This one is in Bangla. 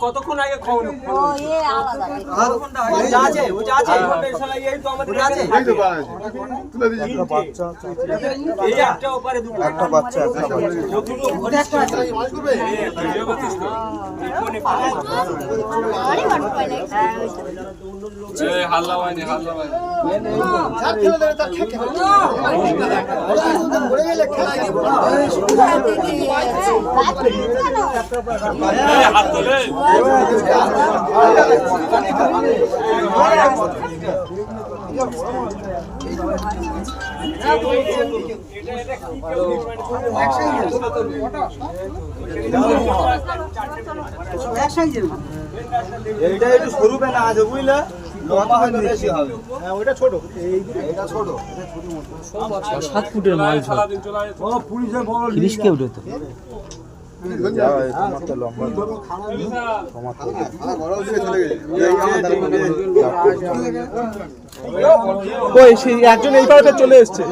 কতক্ষণ আগে খবর একটা বাচ্চা এইটা একটু সরু না আছে বুঝলে, লম্বা হয়তো বেশি হবে। হ্যাঁ ওইটা ছোট, এইটা ছোট 7 ফুটের মাছ ও পুলিশে বড় তিরিশ কে উঠে তো একজন এই পাড়াতে চলে এসছে।